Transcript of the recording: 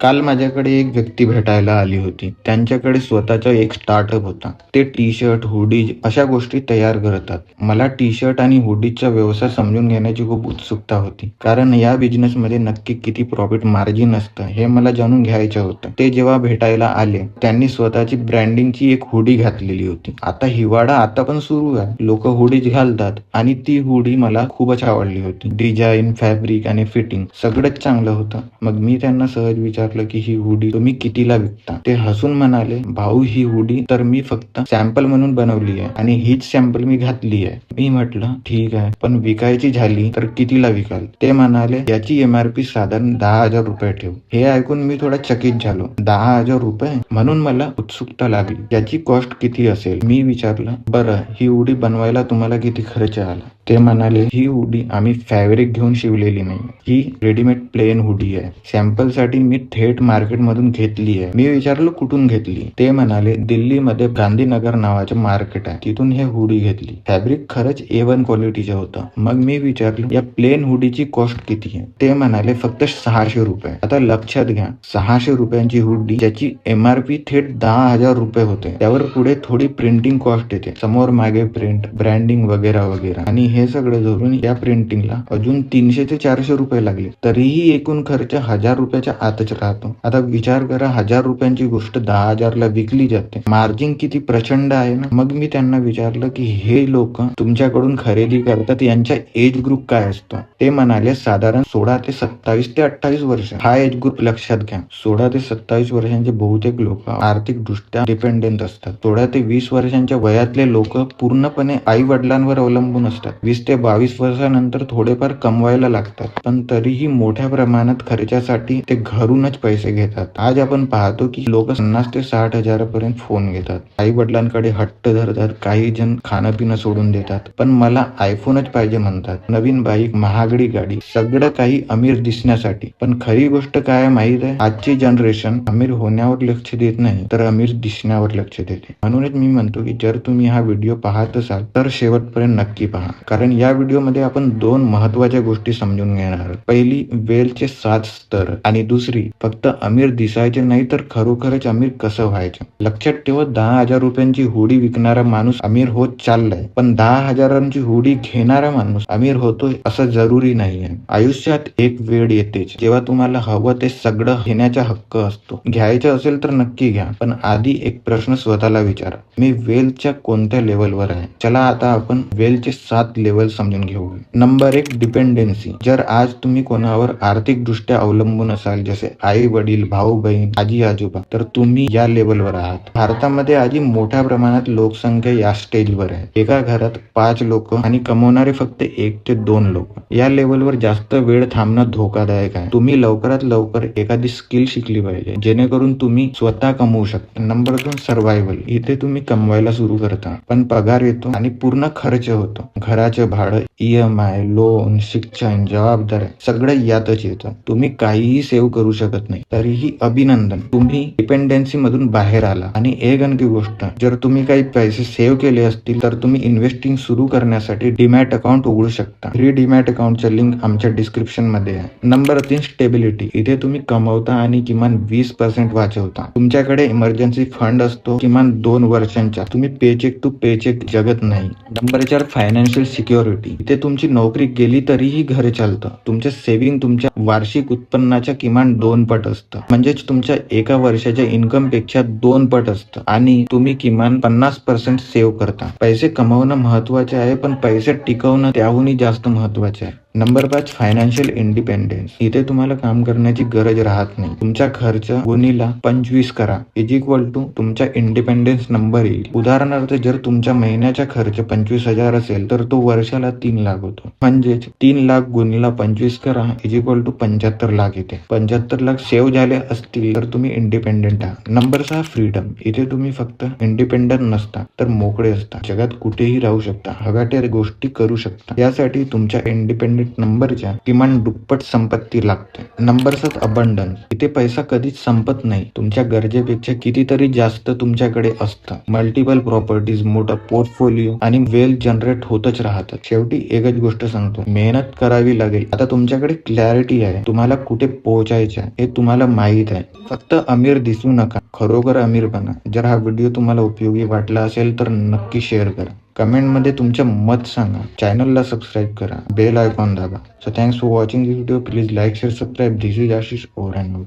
काल माझ्याकडे एक व्यक्ती भेटायला आली होती. त्यांच्याकडे स्वतःचा एक स्टार्टअप होता. ते टी-शर्ट, हुडीज अशा गोष्टी तयार करतात. मला टी-शर्ट आणि हुडीजचा व्यवसाय समजून घेण्याची खूप उत्सुकता होती. कारण या बिझनेसमध्ये नक्की किती प्रॉफिट मार्जिन असतं हे मला जाणून घ्यायचं होतं. ते जेव्हा भेटायला आले, त्यांनी स्वतःची ब्रँडिंगची एक हुडी घातलेली होती. आता हिवाळा आता पण सुरू आहे. लोक हुडीज घालतात आणि ती हुडी मला खूपच आवडली होती. डिझाईन, फॅब्रिक आणि फिटिंग सगळंच चांगलं होतं. मग मी त्यांना सहज विचारलं की ही हुडी तुम्ही कितीला विकता? ते हसून म्हणाले, भाऊ ही हुडी तर मी फक्त सॅम्पल म्हणून बनवली आहे आणि हीच सॅम्पल मी घातली आहे. मी म्हटलं ठीक आहे, पण विकायची झाली तर कितीला विकाल? ते म्हणाले याची MRP साधारण 10,000 रुपये ठेव. हे ऐकून मी थोडा चकित झालो. 10,000 रुपये? म्हणून मला उत्सुकता लागली. याची कॉस्ट किती असेल? मी विचारलं, बरं ही हुडी बनवायला तुम्हाला किती खर्च आला? ते म्हणाले, ही हुडी आम्ही फॅब्रिक घेऊन शिवलेली नाही, ही रेडीमेड प्लेन हुडी आहे. सॅम्पलसाठी मी थेट मार्केटमधून घेतली आहे. मी विचारलं कुठून घेतली? ते म्हणाले दिल्लीमध्ये गांधीनगर नावाचं मार्केट आहे, तिथून हे हुडी घेतली. फॅब्रिक खरंच A1 क्वालिटीचं होतं. मग मी विचारलं या प्लेन हुडीची कॉस्ट किती आहे? ते म्हणाले फक्त 600 रुपये. आता लक्षात घ्या, 600 रुपयांची हुडी ज्याची MRP थेट 10,000 रुपये होते. त्यावर पुढे थोडी प्रिंटिंग कॉस्ट येते, समोर मागे प्रिंट, ब्रँडिंग वगैरे वगैरे, आणि हे सगळं धरून या प्रिंटिंगला अजून 300 ते 400 रुपये लागले. तरीही एकूण खर्च 1,000 रुपयाच्या आतच राहतो. आता विचार करा, 1,000 रुपयांची गोष्ट 10,000 ला विकली जाते. मार्जिन किती प्रचंड आहे ना. मग मी त्यांना विचारलं की हे लोक तुमच्याकडून खरेदी करतात यांच्या एज ग्रुप काय असतो? ते म्हणाले साधारण 16 ते 27 ते 28 वर्ष हा एज ग्रुप लक्षात घ्या. 16 ते 27 वर्षांचे बहुतेक लोक आर्थिक दृष्ट्या डिपेंडेंट असतात. 16 ते 20 वर्षांच्या वयातले लोक पूर्णपणे आई वडिलांवर अवलंबून असतात. 20 ते 22 वर्षानंतर थोडेफार कमवायला लागतात, पण तरीही मोठ्या प्रमाणात खर्चासाठी ते घरूनच पैसे घेतात. आज आपण पाहतो की लोक 50 ते 60 हजारापर्यंत फोन घेतात. आई वडिलांकडे हट्ट धरतात. काही जण खाणं पिणं सोडून देतात, पण मला आयफोनच पाहिजे म्हणतात. नवीन बाईक, महागडी गाडी, सगळं काही अमीर दिसण्यासाठी. पण खरी गोष्ट काय माहित आहे? आजची जनरेशन अमीर होण्यावर लक्ष देत नाही, तर अमीर दिसण्यावर लक्ष देते. म्हणूनच मी म्हणतो की जर तुम्ही हा व्हिडिओ पाहत असाल तर शेवटपर्यंत नक्की पहा, कारण या व्हिडिओमध्ये आपण 2 महत्वाच्या गोष्टी समजून घेणार आहोत. पहिली, वेलचे 7 स्तर, आणि दुसरी, फक्त अमीर दिसायचे नाही तर खरोखरच अमीर कसं व्हायचं. लक्षात ठेवा, 10,000 रुपयांची हुडी विकणारा माणूस अमीर होत चाललाय, पण 10,000ची हुडी घेणारा माणूस अमीर होतोय असं जरुरी नाहीये. आयुष्यात एक वेळ येतेच जेव्हा तुम्हाला हवं ते सगळं घेण्याचा हक्क असतो. घ्यायचं असेल तर नक्की घ्या, पण आधी एक प्रश्न स्वतःला विचारा, मी वेलच्या कोणत्या लेवलवर आहे? चला आता आपण वेलचे 7 लेवल समजून घेऊ. Number 1, dependency. जर आज तुम्ही कोणावर आर्थिक दृष्ट्या अवलंबून असाल, जसे आई वडील, भाऊ बहीण, आजी आजोबा, तर तुम्ही या लेवलवर आहात. भारतामध्ये आधी मोठ्या प्रमाणात लोकसंख्या या स्टेजवर आहे. एका घरात 5 लोक आणि कमवणारे फक्त 1 ते 2 लोक. या लेवलवर जास्त वेळ थांबणं धोकादायक आहे. तुम्ही लवकरात लवकर एखादी स्किल शिकली पाहिजे, जेणेकरून तुम्ही स्वतः कमवू शकता. Number 2, survival. इथे तुम्ही कमवायला सुरू करता, पण पगार येतो आणि पूर्ण खर्च होतो. घराचं भाडं, EMI, लोन, शिक्षण, जबाबदाऱ्या सगळं यातच येतं. तुम्ही काहीही सेव्ह करू शकत नाही. तरीही अभिनंदन, तुम्ही डिपेंडन्सी मधून बाहेर आला. आणि एक आणखी गोष्ट, जर तुम्ही काही पैसे सेव्ह केले असतील तर तुम्ही इन्व्हेस्टिंग सुरू करण्यासाठी डीमॅट अकाउंट उघडू शकता. फ्री डीमॅट अकाउंटचे लिंक आमच्या डिस्क्रिप्शन मध्ये आहे. Number 3, stability. इथे तुम्ही कमवता आणि किमान 20% वाचवता. तुमच्याकडे इमर्जन्सी फंड असतो किमान 2 वर्षांचा. तुम्ही पेचेक टू पेचेक जगत नाही. Number 4, financial security. इथे तुमची नोकरी गेली तरीही घर चालतं. तुमचं सेव्हिंग तुमच्या वार्षिक उत्पन्नाच्या किमान 2 पट असतं. म्हणजेच तुमच्या एका वर्षाच्या इन्कम पेक्षा 2 पट असतं, आणि तुम्ही किमान 50% सेव्ह करता. पैसे कमवणं महत्वाचे आहे, पण पैसे टिकवणं त्याहूनही जास्त महत्वाचे आहे. Number 5, financial independence. इथे तुम्हाला काम करण्याची गरज राहत नाही. तुमचा खर्च गुणिला 25 करा = तुमचा इंडिपेंडेन्स नंबर येईल. उदाहरणार्थ, जर तुमच्या महिन्याचा खर्च 25,000 असेल तर तो वर्षाला 3 लाख होतो. म्हणजेच 3 लाख गुणिला 25 करा = 75 लाख येते. 75 लाख सेव्ह झाले असतील तर तुम्ही इंडिपेंडेंट आहात. Number 6, freedom. इथे तुम्ही फक्त इंडिपेंडंट नसता तर मोकळे असता. जगात कुठेही राहू शकता, हव्या त्या गोष्टी करू शकता. यासाठी तुमच्या इंडिपेंडन्स युनिट नंबरच्या किमान दुप्पट संपत्ती लागते. Numbers of abundance. इथे पैसा कधीच संपत नाही. तुमच्या गरजेपेक्षा कितीतरी जास्त तुमच्याकडे असतं. मल्टिपल प्रॉपर्टीज, मोठा पोर्टफोलिओ आणि वेल्थ जनरेट होतच राहतात. शेवटी एकच गोष्ट सांगतो, मेहनत करावी लागेल. आता तुमच्याकडे क्लॅरिटी आहे, तुम्हाला कुठे पोहोचायचं हे तुम्हाला माहीत आहे. फक्त अमीर दिसू नका, खरोखर अमीर बना. जर हा व्हिडिओ तुम्हाला उपयोगी वाटला असेल तर नक्की शेअर करा. कमेंटमध्ये तुमचं मत सांगा. चॅनलला सबस्क्राईब करा. बेल आयकॉन दाबा. So thanks for watching this video. Please like, share, subscribe. This is Ashish over and out.